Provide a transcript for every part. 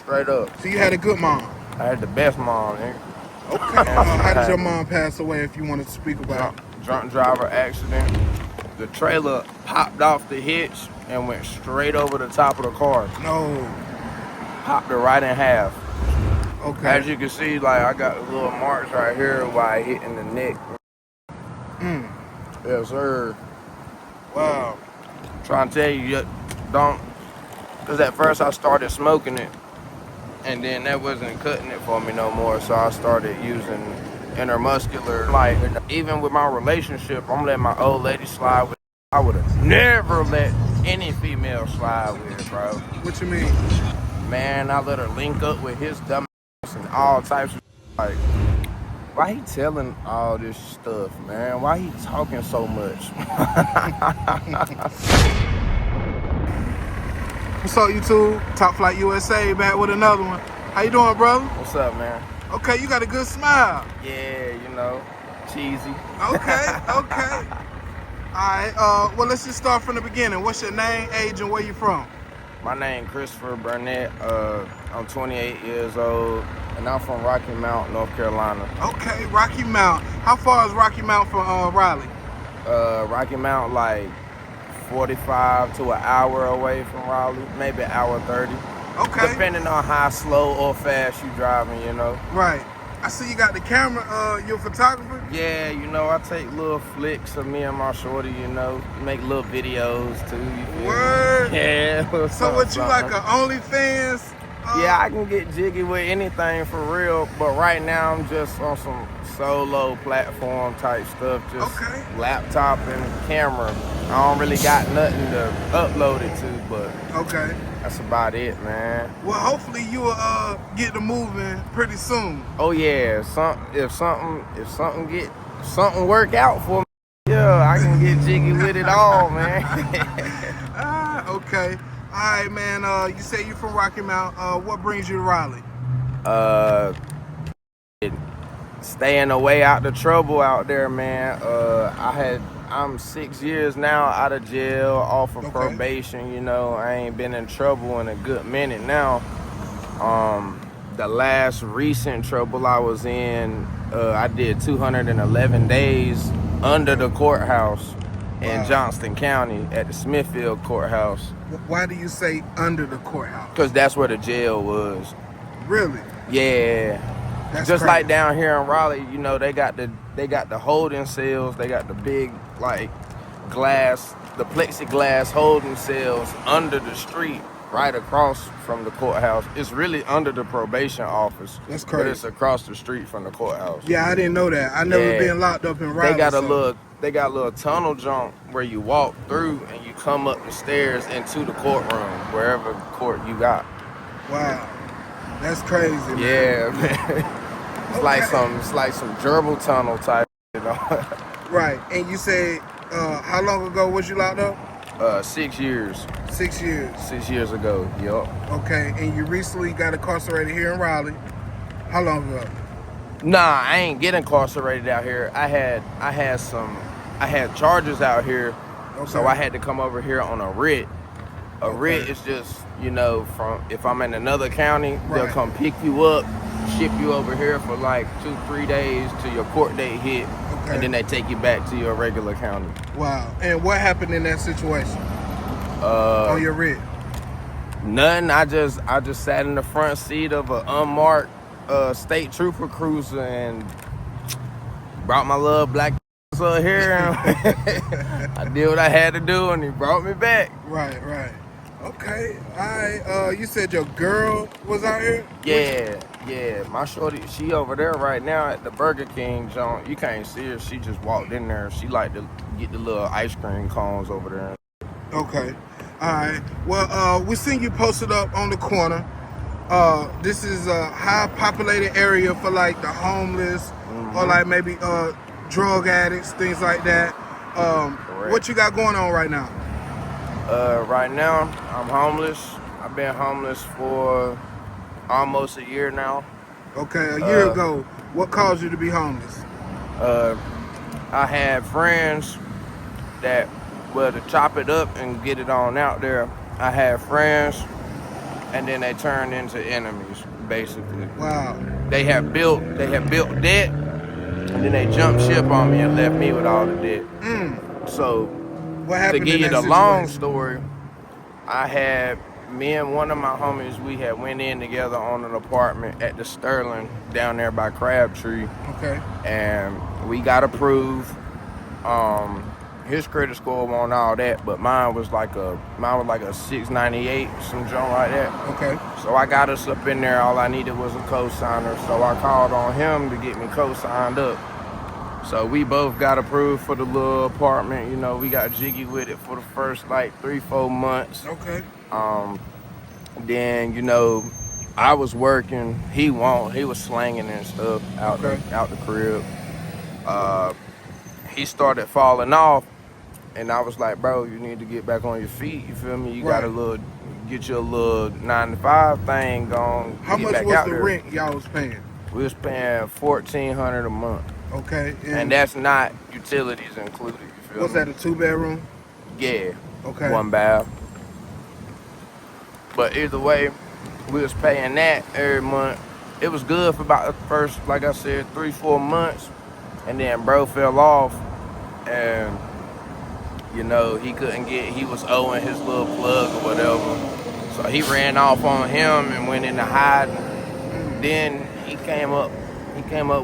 Straight up. So you had a good mom? I had the best mom, nigga. Okay. How did your mom pass away, if you wanted to speak about it? Drunk driver accident. The trailer popped off the hitch and went straight over the top of the car. No. Popped it right in half. Okay. As you can see, like, I got the little marks right here while I hit in the neck. Yes, sir. Wow. I'm trying to tell you, don't, because at first I started smoking it, and then that wasn't cutting it for me no more, so I started using intermuscular. Like, even with my relationship, I'm letting my old lady slide with. I would have never let any female slide with, bro. What you mean? Man, I let her link up with his dumb ass and all types of like, why he telling all this stuff, man? Why he talking so much? What's up, YouTube? Top Flight USA back with another one. How you doing, brother? What's up, man? Okay, you got a good smile. Yeah, you know, cheesy. Okay, okay. All right, well, let's just start from the beginning. What's your name, age, and where you from? My name Christopher Burnett. I'm 28 years old, and I'm from Rocky Mount, North Carolina. Okay, Rocky Mount. How far is Rocky Mount from Raleigh? Rocky Mount, like 45 to an hour away from Raleigh, maybe an hour 30. Okay. Depending on how slow or fast you driving, you know. Right. I see you got the camera. You're a photographer? Yeah, you know, I take little flicks of me and my shorty, you know, make little videos too. You feel Word. me? Yeah. So what, you like a OnlyFans? Yeah, I can get jiggy with anything for real, but right now I'm just on some solo platform type stuff, just laptop and camera. I don't really got nothing to upload it to, but that's about it, man. Well, hopefully you will get the moving pretty soon. Oh yeah, if something work out for me, yeah, I can get jiggy with it all, man. Okay. All right, man. You say you're from Rocky Mount. What brings you to Raleigh? Staying away out the trouble out there, man. I'm 6 years now out of jail, off of probation. You know, I ain't been in trouble in a good minute now. The last recent trouble I was in, I did 211 days under the courthouse in Johnston County at the Smithfield courthouse. Why do you say under the courthouse? Because that's where the jail was. Really? Yeah. That's just crazy. like down here in Raleigh, you know, they got the holding cells, they got the big like glass, the plexiglass holding cells under the street, right across from the courthouse. It's really under the probation office. That's crazy. But it's across the street from the courthouse. Yeah, I didn't know that. I never been locked up in Raleigh. They got a little tunnel jump where you walk through and you come up the stairs into the courtroom, wherever court you got. Wow. That's crazy, man. Yeah, man. It's like some gerbil tunnel type, you know. Right. And you said, how long ago was you locked up? 6 years. 6 years. 6 years ago. Yup. Okay. And you recently got incarcerated here in Raleigh. How long ago? Nah, I ain't get incarcerated out here. I had charges out here, so I had to come over here on a writ. A writ is just, you know, from if I'm in another county, they'll come pick you up, ship you over here for like 2-3 days till your court date hit, and then they take you back to your regular county. Wow. And what happened in that situation? On your writ? Nothing. I just sat in the front seat of an unmarked state trooper cruiser and brought my little black up here. I did what I had to do, and he brought me back. Right. Okay. All right. You said your girl was out here? Yeah. My shorty, she over there right now at the Burger King joint. You can't see her. She just walked in there. She like to get the little ice cream cones over there. Okay. All right. Well, we seen you posted up on the corner. This is a high populated area for like the homeless or like maybe drug addicts, things like that. What you got going on right now? Right now, I'm homeless. I've been homeless for almost a year now. Okay, a year ago. What caused you to be homeless? I had friends that, well, to chop it up and get it on out there, I had friends and then they turned into enemies, basically. Wow. They had built debt, and then they jumped ship on me and left me with all the debt. So, What to happened give in you that the long situation? story, I had me and one of my homies, we had went in together on an apartment at the Sterling down there by Crabtree. Okay. And we got approved. His credit score wasn't all that, but mine was like a 698, some junk like that. Okay. So I got us up in there. All I needed was a co-signer. So I called on him to get me co-signed up. So we both got approved for the little apartment. You know, we got jiggy with it for the first like 3-4 months. Okay. Then, you know, I was working. He was slanging and stuff out the crib. He started falling off, and I was like, bro, you need to get back on your feet. You feel me? You Right. gotta get your little 9-to-5 thing going. How much was the rent y'all was paying? We was paying $1,400 a month. Okay. And that's not utilities included. You feel Was me? that a 2-bedroom? Yeah. Okay. 1 bath. But either way, we was paying that every month. It was good for about the first, like I said, 3-4 months. And then bro fell off, and you know, he was owing his little plug or whatever. So he ran off on him and went into hiding. Then he came up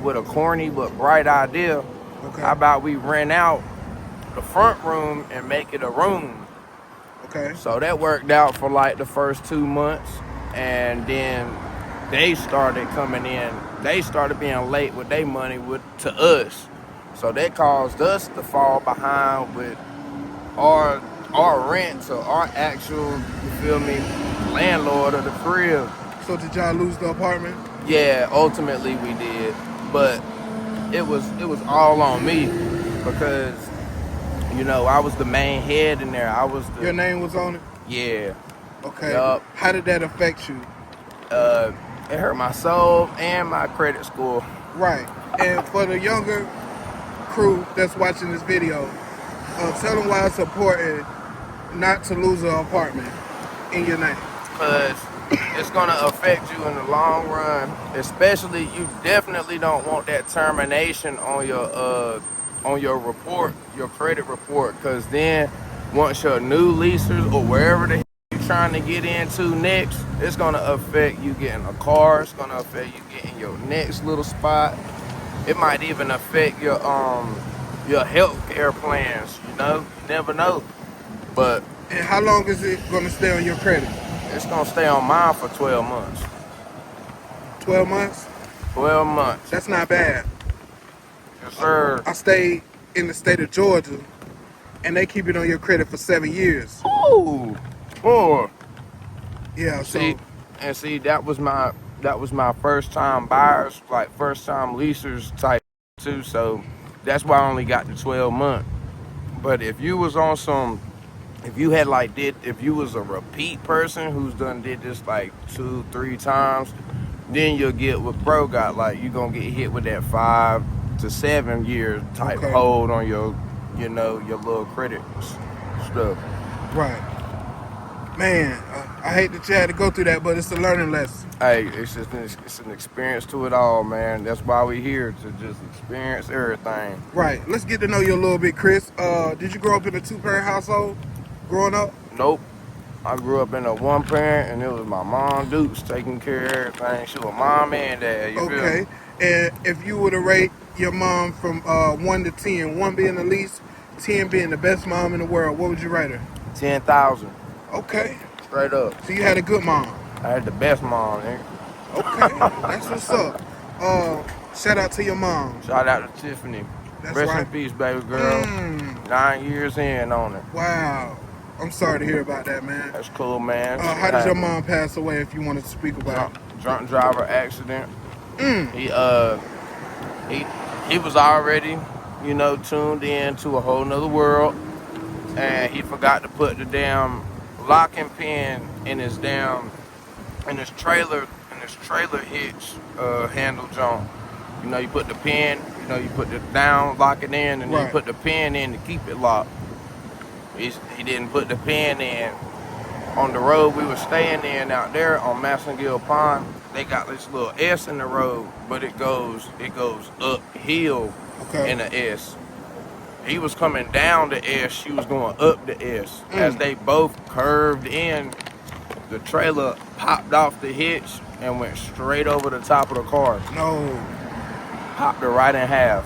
with a corny but bright idea. Okay. How about we rent out the front room and make it a room? Okay. So that worked out for like the first 2 months, and then they started coming in. They started being late with their money to us. So that caused us to fall behind with our rent to our actual, you feel me, landlord of the crib. So did y'all lose the apartment? Yeah, ultimately we did. But it was all on me because, you know, I was the main head in there. Your name was on it? Yeah. Okay. Yup. How did that affect you? It hurt my soul and my credit score. Right. And for the younger crew that's watching this video, tell them why it's important not to lose an apartment in your name. Because it's going to affect you in the long run. Especially, you definitely don't want that termination on your report, your credit report. Because then once your new leasers or wherever the you're trying to get into next, it's going to affect you getting a car. It's going to affect you getting your next little spot. It might even affect your health care plans, you know? You never know. But And how long is it going to stay on your credit? it's going to stay on mine for 12 months. 12 months? 12 months. That's not bad. Yes, sir. I stayed in the state of Georgia, and they keep it on your credit for 7 years. Ooh. Oh. Yeah, See, that was my first time buyers, like first time leasers type too. So that's why I only got the 12 month. But if you was on some, if you was a repeat person who's did this like 2-3 times, then you'll get what bro got. Like you gonna get hit with that 5 to 7 year type hold on your, you know, your little credit stuff. Right. Man, I hate that you had to go through that, but it's a learning lesson. Hey, it's an experience to it all, man. That's why we're here, to just experience everything. Right. Let's get to know you a little bit, Chris. Did you grow up in a 2-parent household growing up? Nope. I grew up in a 1-parent, and it was my mom, Dukes, taking care of everything. She was mom and dad. You feel me? And if you were to rate your mom from 1 to 10, 1 being the least, 10 being the best mom in the world, what would you rate her? 10,000. Okay. Straight up. So you had a good mom. I had the best mom, nigga. Okay. That's what's up. Shout out to your mom. Shout out to Tiffany. That's Rest right. in peace, baby girl. 9 years in on it. Wow. I'm sorry to hear about that, man. That's cool, man. How did your mom pass away, if you wanted to speak about it? Drunk driver accident. He was already, you know, tuned in to a whole nother world, and he forgot to put the damn locking pin in his trailer hitch handle joint. You know, you put the pin, you know, you put the down, lock it in, and then you put the pin in to keep it locked. He didn't put the pin in, on the road we was staying in out there on Massengill Pond, they got this little S in the road, but it goes uphill Okay. in the S. He was coming down the S, she was going up the S. As they both curved in, the trailer popped off the hitch and went straight over the top of the car. No. Popped it right in half.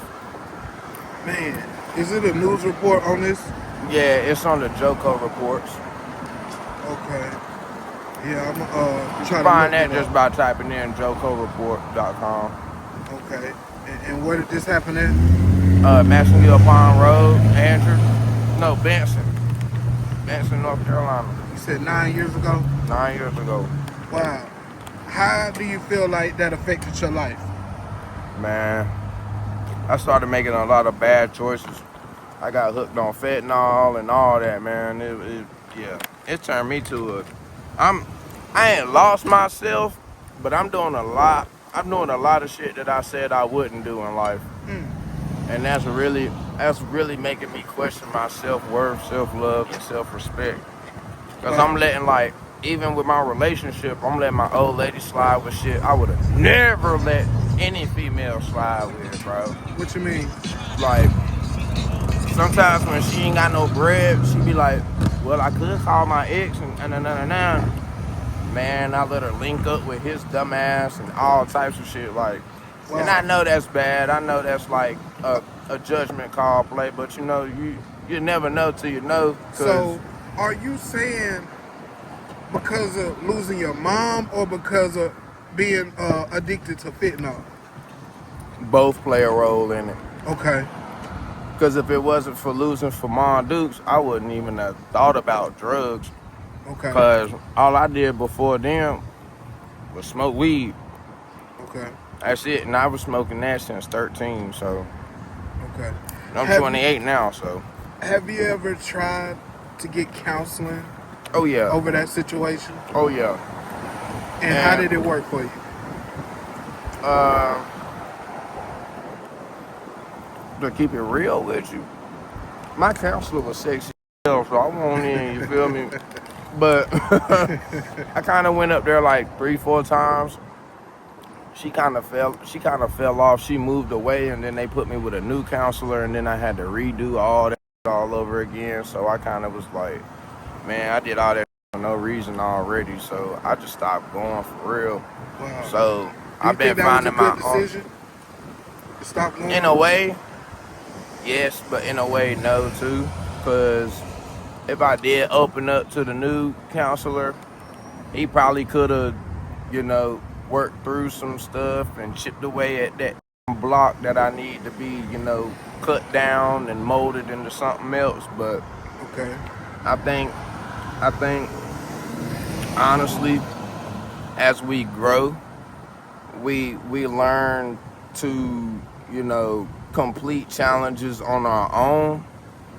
Man, is it a news report on this? Yeah, it's on the Joko reports. Okay. Yeah, I'm You trying can find to that look it just up. by typing in jokoreport.com. Okay. And where did this happen at? Massengill Pond Road, Andrew. No, Benson, North Carolina. You said 9 years ago? 9 years ago. Wow. How do you feel like that affected your life? Man, I started making a lot of bad choices. I got hooked on fentanyl and all that, man. It turned me to I ain't lost myself, but I'm doing a lot of shit that I said I wouldn't do in life. And that's really making me question my self-worth, self-love, and self-respect. Because I'm letting, like, even with my relationship, I'm letting my old lady slide with shit I would have never let any female slide with, bro. What you mean? Like, sometimes when she ain't got no bread, she be like, well, I could call my ex and Man, I let her link up with his dumb ass and all types of shit, like. Wow. And I know that's bad. I know that's like a judgment call play, but you know, you never know till you know. So, are you saying because of losing your mom or because of being addicted to fentanyl? Both play a role in it. Okay. Because if it wasn't for losing for Mom Dukes, I wouldn't even have thought about drugs. Okay. Because all I did before them was smoke weed. Okay. That's it, and I was smoking that since 13, so. Okay. I'm 28 now, so. Have you ever tried to get counseling? Oh, yeah. Over that situation? Oh, yeah. And how did it work for you? To keep it real with you, my counselor was sexy, so I won't in, you feel me? But I kind of went up there like 3-4 times. She kind of fell off. She moved away, and then they put me with a new counselor, and then I had to redo all that all over again. So I kind of was like, man, I did all that for no reason already. So I just stopped going for real. Wow. So I've been finding my own. Stop going? In a way, yes, but in a way, no too. Because if I did open up to the new counselor, he probably could have, worked through some stuff and chipped away at that block that I need to be, cut down and molded into something else. But okay, I think honestly, as we grow, we learn to, complete challenges on our own,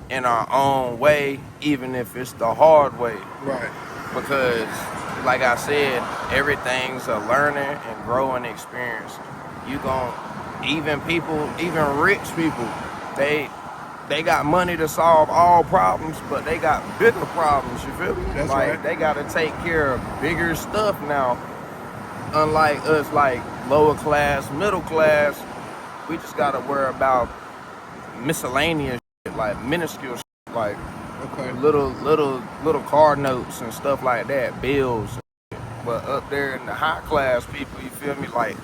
in our own way, even if it's the hard way. Right. Because, like I said, everything's a learning and growing experience. Even rich people, they got money to solve all problems, but they got bigger problems, you feel me? That's like, right. They gotta take care of bigger stuff now. Unlike us, like lower class, middle class, we just gotta worry about miscellaneous shit, like minuscule shit, like little car notes and stuff like that, bills. But up there in the high class people, you feel me, like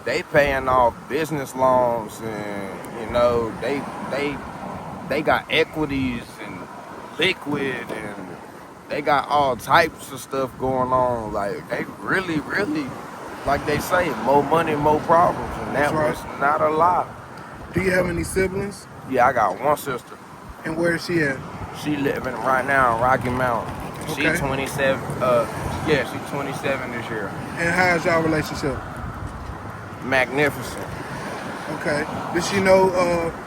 they paying off business loans, and they got equities and liquid, and they got all types of stuff going on. Like they really, like they say, more money, more problems, and that was not a lot. Do you have any siblings? Yeah, I got one sister. And where is she at? She living right now in Rocky Mount. Okay. She's 27. She's 27 this year. And how's y'all relationship? Magnificent. Okay. Does she know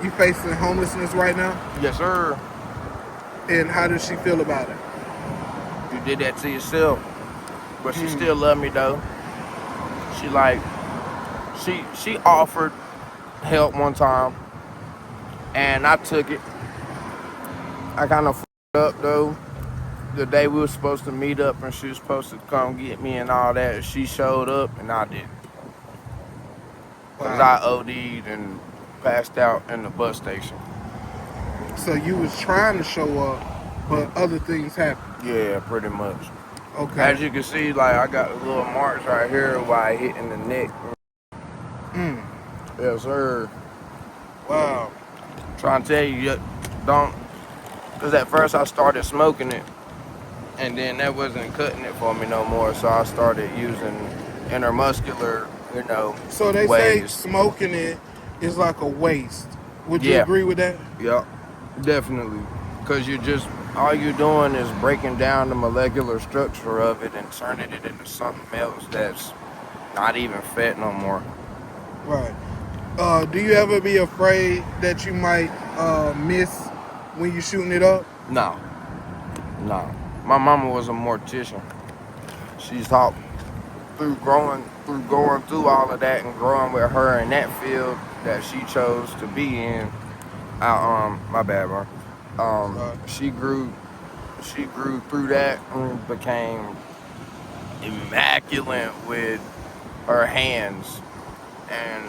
you facing homelessness right now? Yes, sir. And how does she feel about it? You did that to yourself. But she still love me though. She offered help one time, and I took it. I kind of f***ed up though, the day we were supposed to meet up and she was supposed to come get me and all that, she showed up and I didn't. Because I OD'd and passed out in the bus station. So you was trying to show up, but other things happened? Yeah, pretty much. Okay. As you can see, like, I got a little marks right here where I hit in the neck. Yes, sir. Wow. Trying to tell you, don't, because at first I started smoking it, and then that wasn't cutting it for me no more, so I started using intermuscular, So they say ways. smoking it is like a waste. Would you Yeah. agree with that? Yep, definitely. Because all you're doing is breaking down the molecular structure of it and turning it into something else that's not even fat no more. Right. Do you ever be afraid that you might miss when you're shooting it up? No. My mama was a mortician. She's taught through going through all of that and growing with her in that field that she chose to be in. My bad, bro. She grew through that and became immaculate with her hands, and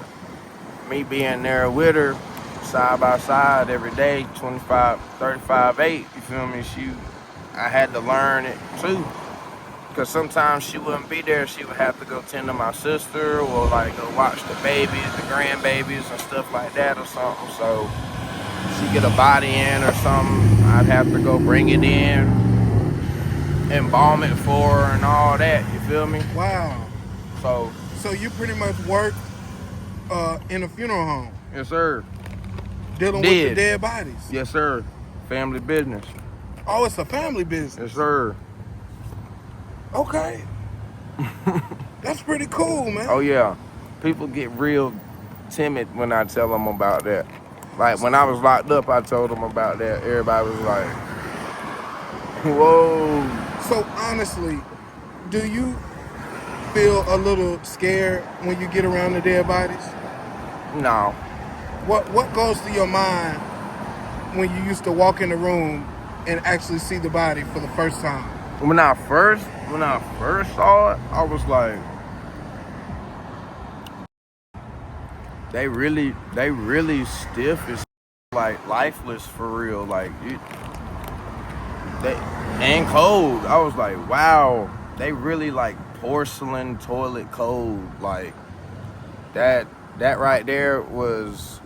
me being there with her side by side every day, 25, 35, 8, you feel me? I had to learn it too. Because sometimes she wouldn't be there. She would have to go tend to my sister or like go watch the babies, the grandbabies and stuff like that or something. So she get a body in or something, I'd have to go bring it in, embalm it for her and all that, you feel me? Wow. So you pretty much work in a funeral home? yes, sir. Dealing with the dead bodies? Yes, sir. Family business. Oh, it's a family business? Yes, sir. Okay. That's pretty cool, man. Oh, yeah. People get real timid when I tell them about that. Like, when I was locked up, I told them about that. Everybody was like, whoa. So, honestly, do you feel a little scared when you get around the dead bodies? No. What goes through your mind when you used to walk in the room and actually see the body for the first time? When I first saw it, I was like, they really stiff as like lifeless for real. Like they and cold. I was like, wow, they really like porcelain toilet cold. Like that right there was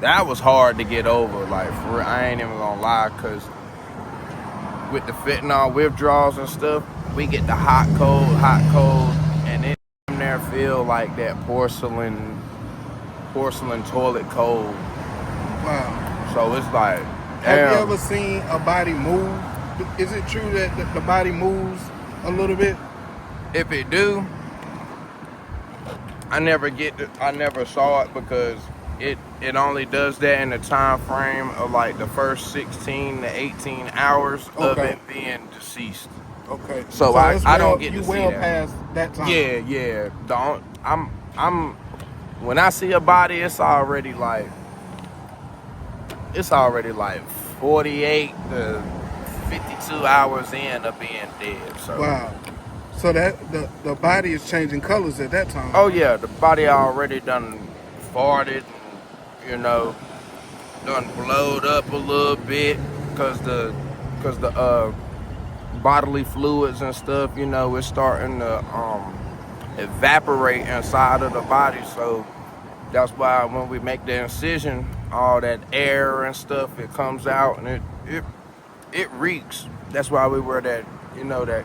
that was hard to get over. Like for real, I ain't even gonna lie, cause with the fentanyl withdrawals and stuff, we get the hot cold, and it there feel like that porcelain toilet cold. Wow. So it's like, have you ever seen a body move? Is it true that the body moves a little bit? If it do, I never saw it because it only does that in the time frame of like the first 16 to 18 hours of it being deceased. Okay. So I don't get to see that. Past that time. Yeah. I'm when I see a body, it's already like 48 to 52 hours in of being dead. So wow. So that the body is changing colors at that time. Oh yeah, the body already done farted, done blowed up a little bit because the bodily fluids and stuff, it's starting to evaporate inside of the body. So that's why when we make the incision, all that air and stuff, it comes out and it reeks. That's why we wear that, that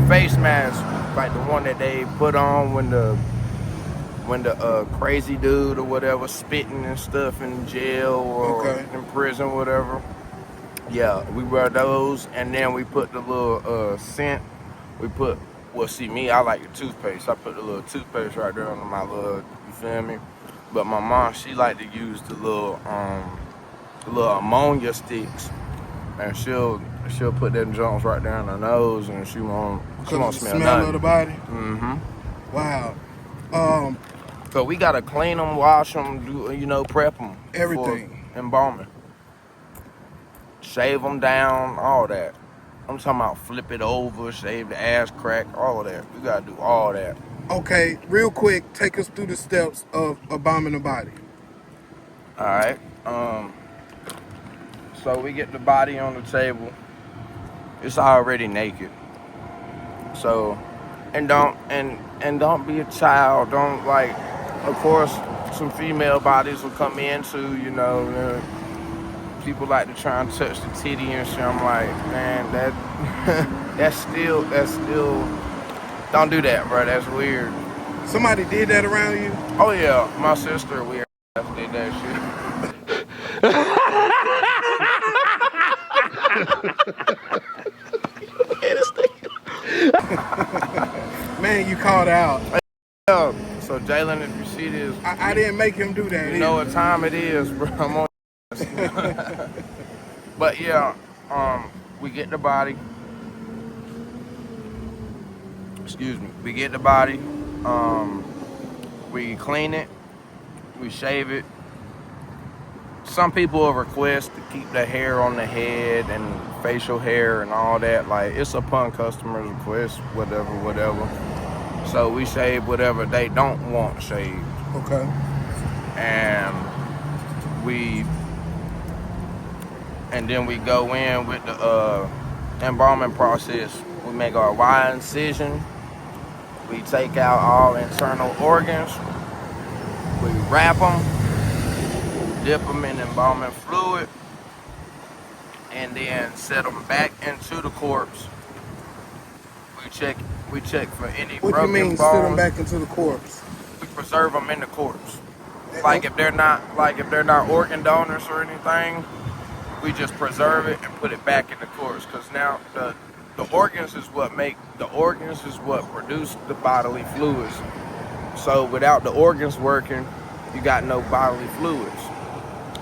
face mask, like the one that they put on when the crazy dude or whatever spitting and stuff in jail or in prison, whatever. Yeah, we wear those, and then we put the little scent. See me, I like the toothpaste. I put the little toothpaste right there on my little, you feel me? But my mom, she like to use the little ammonia sticks, and she'll put them joints right there in her nose, and she won't smell nothing. Of the body. Mm-hmm. Wow. So we gotta clean them, wash them, prep them. Everything. For embalming. shave them down, all that. I'm talking about flip it over, shave the ass crack, all of that. We gotta do all that. Okay, real quick, take us through the steps of bombing the body. All right. So we get the body on the table. It's already naked. So, and don't be a child. Don't like. Of course, some female bodies will come in too. You know, people like to try and touch the titty and shit. I'm like, man, that's still. Don't do that, bro. That's weird. Somebody did that around you? Oh yeah, my sister weird did that shit. Man, you called out. Yeah. So Jalen, if you see this, I didn't make him do that. you know what time it is, bro. I'm on. But yeah, we get the body. Excuse me. We get the body. We clean it. We shave it. Some people will request to keep the hair on the head and facial hair and all that. Like, it's upon customer's request, whatever. So we shave whatever they don't want shaved. Okay. And then we go in with the embalming process. We make our wide incision. We take out all internal organs. We wrap them, dip them in embalming fluid, and then set them back into the corpse. We check for any what broken bones. What do you mean, set them back into the corpse? We preserve them in the corpse. Like if they're not organ donors or anything, we just preserve it and put it back in the corpse. Because now the organs is what produce the bodily fluids. So without the organs working, you got no bodily fluids.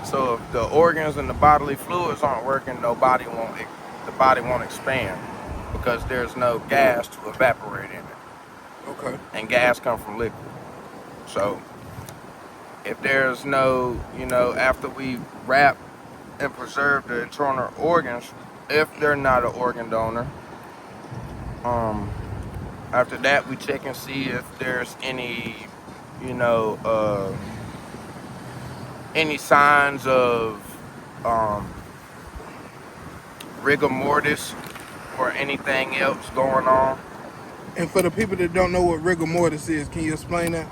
So if the organs and the bodily fluids aren't working, the body won't expand because there's no gas to evaporate in it. Okay. And gas comes from liquid. So if there's no, after we wrap and preserve the internal organs, if they're not an organ donor, after that we check and see if there's any, any signs of rigor mortis or anything else going on. And for the people that don't know what rigor mortis is, can you explain that?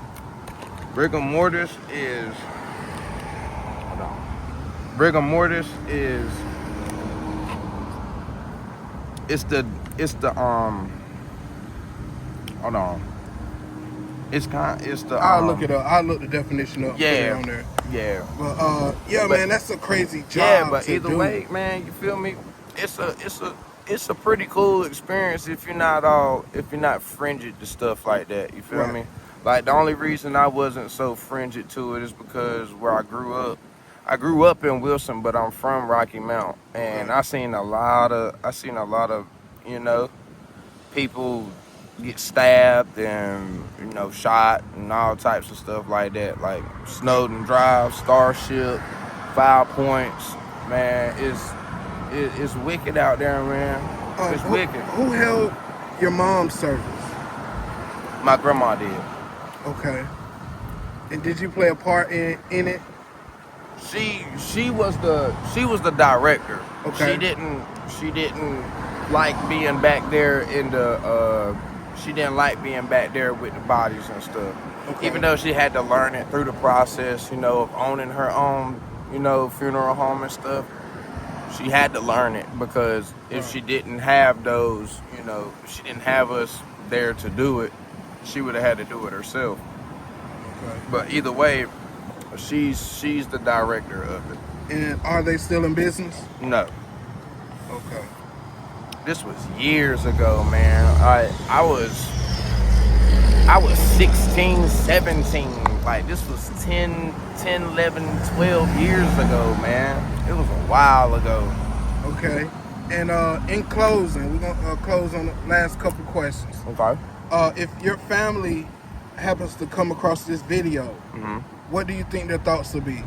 Rigor mortis is it's the I'll look it up. I'll look the definition up. Yeah, put it on there. Yeah. But man, that's a crazy job. Yeah, but to either do. way, man, you feel me? It's a pretty cool experience if you're not fringed to stuff like that. You feel me? Like the only reason I wasn't so fringed to it is because where I grew up. I grew up in Wilson, but I'm from Rocky Mount, and I seen a lot of people get stabbed and shot and all types of stuff like that, like Snowden Drive, Starship, 5 Points. Man, it's wicked out there, man. It's wicked. Who held your mom's service? My grandma did. Okay. And did you play a part in it? She was the director. Okay. She didn't like being back there she didn't like being back there with the bodies and stuff. Okay. Even though she had to learn it through the process, of owning her own, funeral home and stuff. She had to learn it because if she didn't have those, if she didn't have us there to do it, she would have had to do it herself. Okay. But either way, she's the director of it. And are they still in business? No. Okay. This was years ago, man. I was 16, 17. Like, this was 10, 11, 12 years ago, man. It was a while ago. Okay. And in closing, we're going to close on the last couple questions. Okay. If your family happens to come across this video, what do you think their thoughts will be?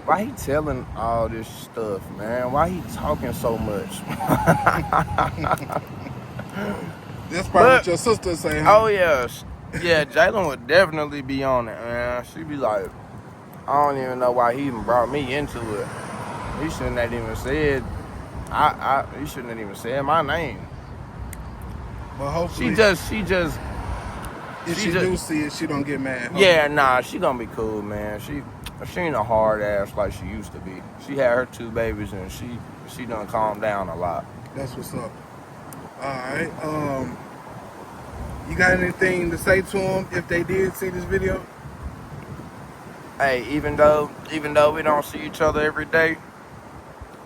Why he telling all this stuff, man? Why he talking so much? That's probably what your sister say, huh? Oh yeah, yeah. Jalen would definitely be on it, man. She be like, I don't even know why he even brought me into it. He shouldn't have even said. He shouldn't have even said my name. But hopefully, She just. if she do see it, she don't get mad. Yeah, nah, she gonna be cool, man. She ain't a hard ass like she used to be. She had her 2 babies and she done calmed down a lot. That's what's up. All right. You got anything to say to them if they did see this video? Hey, even though we don't see each other every day,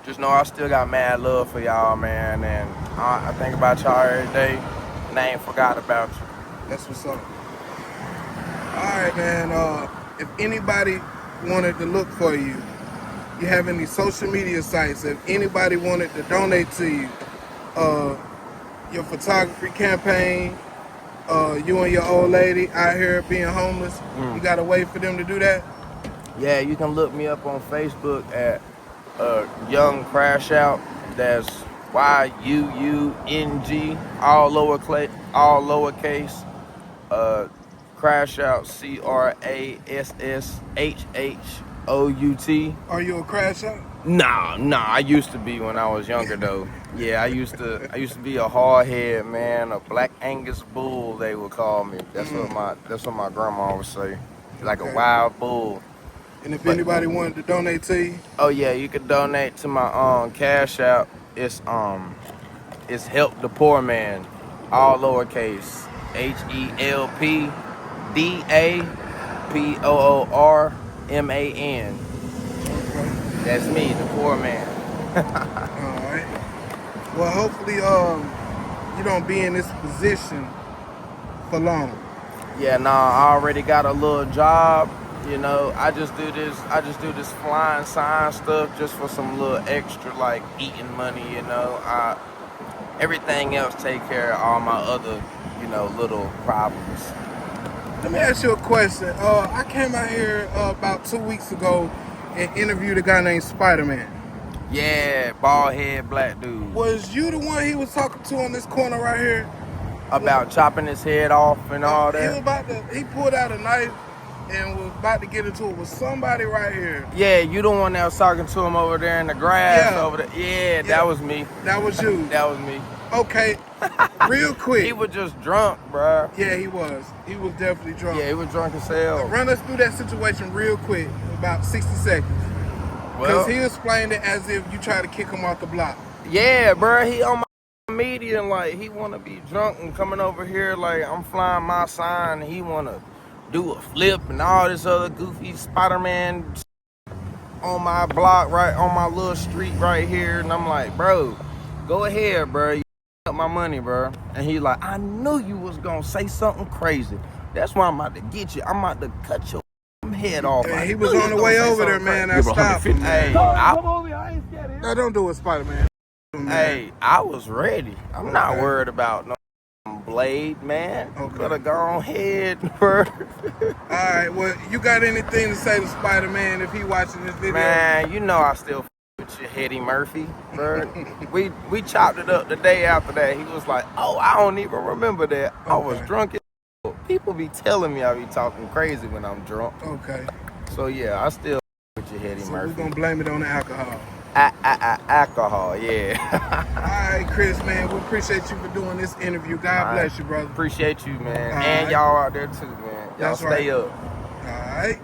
just know I still got mad love for y'all, man. And I think about y'all every day, and I ain't forgot about you. That's what's up. All right, man. If anybody wanted to look for you, you have any social media sites? If anybody wanted to donate to you, your photography campaign, you and your old lady out here being homeless, you got a way for them to do that? Yeah, you can look me up on Facebook at Young Crash Out. That's YUUNG, all lowercase. Crash Out, CRASSHOUT. Are you a crash out? Nah, I used to be when I was younger though. Yeah, I used to be a hard head, man, a black Angus bull they would call me. That's what my grandma would say. Like a wild bull. And if anybody wanted to donate to you? Oh yeah, you could donate to my Cash App. It's Help the Poor Man, all lowercase. HELPDAPOORMAN. Okay. That's me, the poor man. All right. Well, hopefully, you don't be in this position for long. Yeah, nah, I already got a little job. You know, I just do this flying sign stuff just for some little extra, like, eating money, you know. Everything else take care of all my other, you know, little problems. Let me ask you a question. I came out here about 2 weeks ago and interviewed a guy named Spider-Man. Yeah, bald head black dude. Was you the one he was talking to on this corner right here? About chopping his head off and all that? He pulled out a knife and was about to get into it with somebody right here. Yeah, you the one that was talking to him over there in the grass over there. Yeah, that was me. That was you. That was me. Okay, real quick. He was just drunk, bro. Yeah, he was. He was definitely drunk. Yeah, he was drunk as hell. Run us through that situation real quick, about 60 seconds. Because he explained it as if you try to kick him off the block. Yeah, bro, he on my media, like, he want to be drunk and coming over here, like, I'm flying my sign, and he want to do a flip and all this other goofy Spider-Man on my block, right on my little street right here. And I'm like, bro, go ahead, bro. You up my money, bro. And he like, I knew you was going to say something crazy. That's why I'm about to get you. I'm about to cut your head off. Hey, he was on the way over there, man. I stopped him. Hey, no, don't do it, Spider-Man. Hey, I was ready. I'm not worried about no blade, man. Okay. Better go on ahead, bro. Alright, well, you got anything to say to Spider-Man if he watching this video? Man, you know I still with you, Hetty Murphy, bro. we chopped it up the day after that. He was like, oh, I don't even remember that. I was drunk as hell. People be telling me I be talking crazy when I'm drunk. Okay. So yeah, I still with you, Hetty Murphy. We're gonna blame it on the alcohol. Alcohol, yeah. Alright, Chris, man, we appreciate you for doing this interview. God bless you, brother. Appreciate you, man. And y'all out there too, man. Y'all stay up. Alright.